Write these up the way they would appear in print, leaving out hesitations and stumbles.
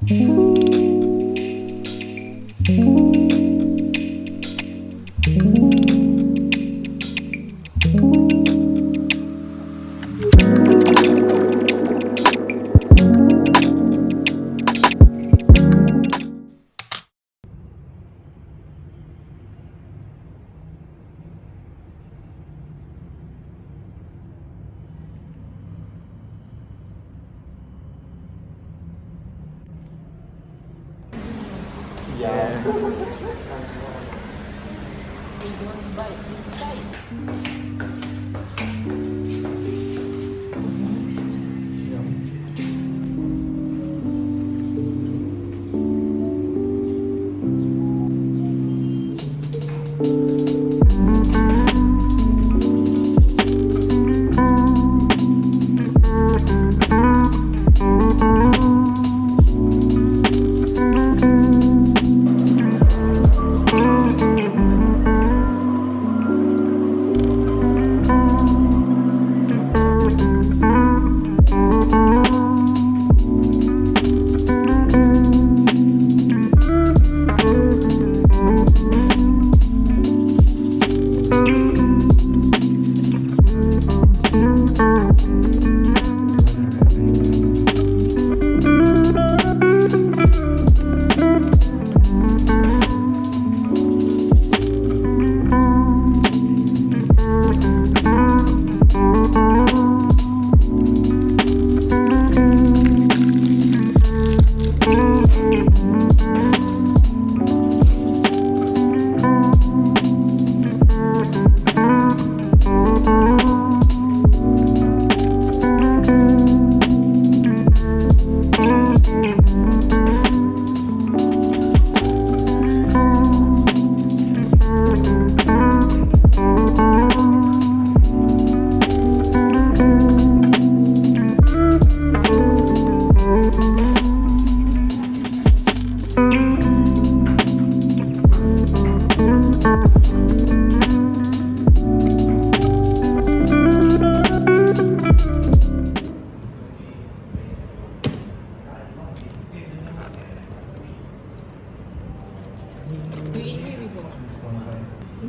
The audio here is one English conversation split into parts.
You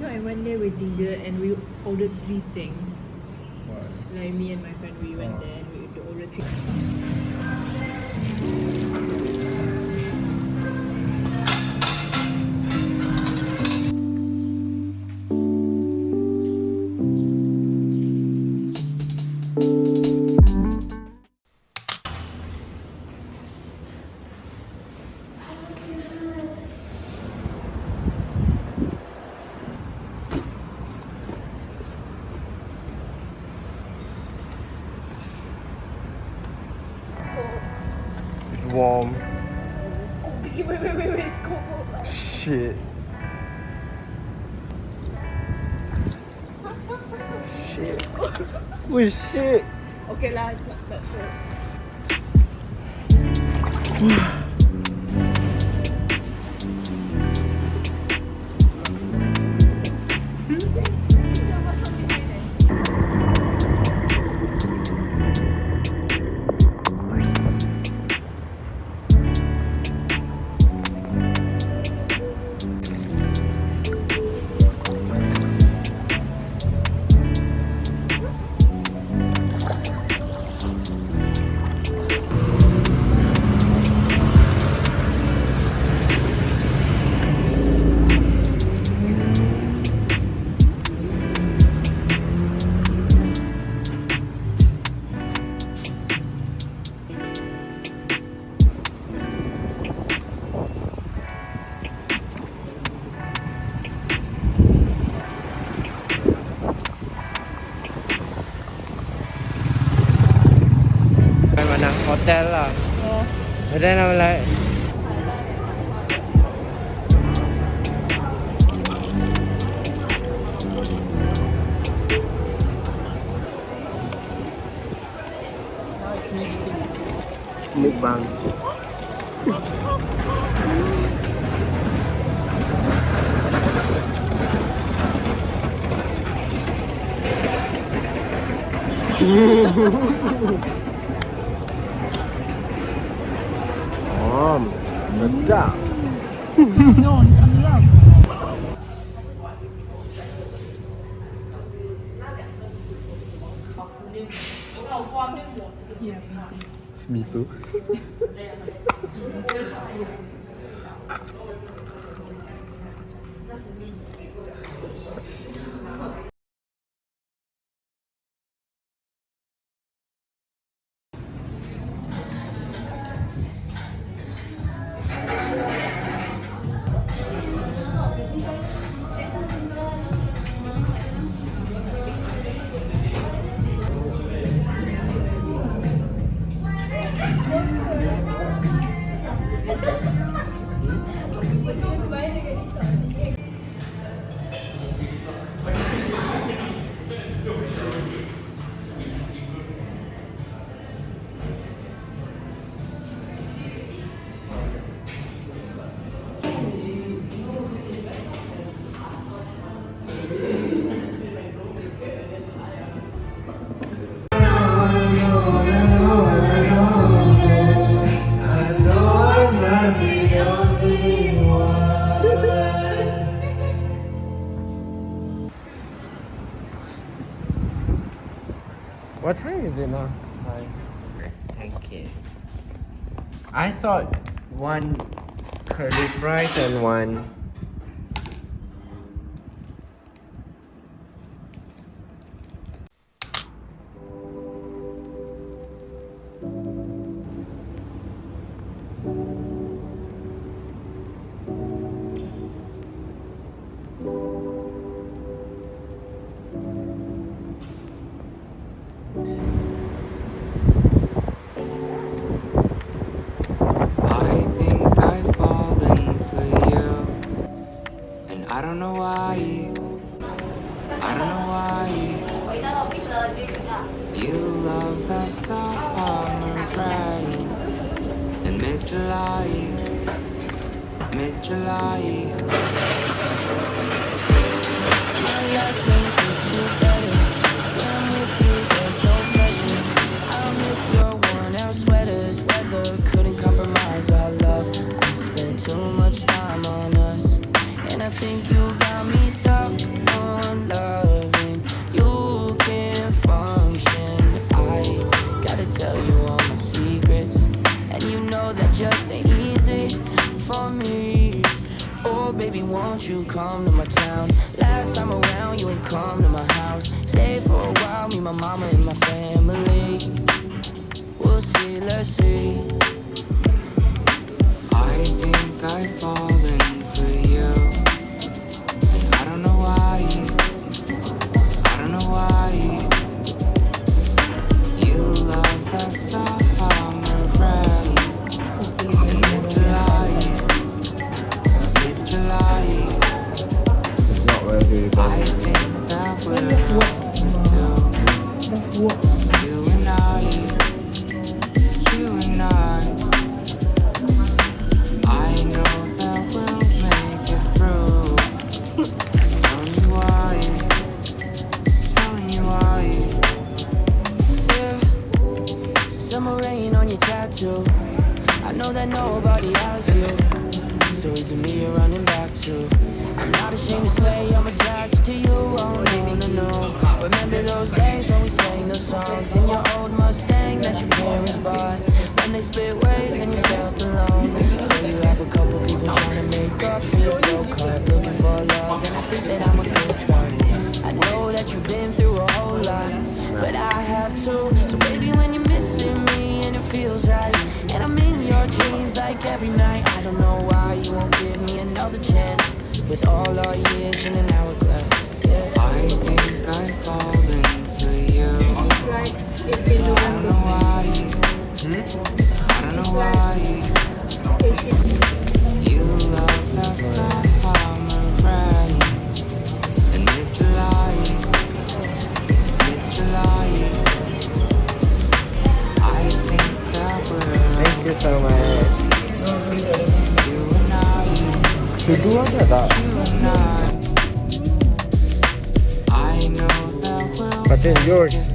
know, I went there with Ginger and we ordered 3 things. What? Like me and my friend, we went there and we ordered 3. It's warm. Wait, it's cold. Shit. Shit. Oh shit. Okay lah, it's not that cold. Hotel lah. Oh. And then I'm like, mukbang. Sedap. No, kami lang. Yeah, Me too. What time is it now? Thank you. I thought one curly fries and one. I think I've fallen for you, and I don't know why. I don't know why. You love that summer rain in mid-July, mid-July. My last name fits you better. When I'm with you, there's no pressure. I'll miss your worn-out sweaters. Weather couldn't compromise our love. I spent too much time on us, and I think you got me stuck on loving. You can't function. I gotta tell you all my secrets, and you know that just ain't easy for me. Oh baby, won't you come to my town? Last time around, you ain't come to my house. Stay for a while, me, my mama, and my family. We'll see, let's see. I think I've fallen for you, and I don't know why. I don't know why. You love that summer rain in mid-July, mid-July. It's not worth it. I think that we're overdue. You and I, you and I know that we'll make it through. Telling you why, telling you why. Yeah, summer rain on your tattoo. I know that nobody has you, so is it me you're running back to? I'm not ashamed to say I'm attached to you. Oh no, no, no. Remember those days when we sang those songs in your old Mustang that your parents bought? When they split ways and you felt alone. So you have a couple people trying to make up for your broke heart, looking for love, and I think that I'm a good start. I know that you've been through a whole lot, but I have too. So baby, when you're missing me and it feels right, and I'm in your dreams like every night, I don't know why you won't give me another chance. With all our years in an hourglass, yeah. I think I've fallen for you. I don't know why. I don't know why. You love that summer rain in mid-July, mid-July. I think that we're Thank you so much. you and I. Sudu ada tak? I know that we'll But it's yours.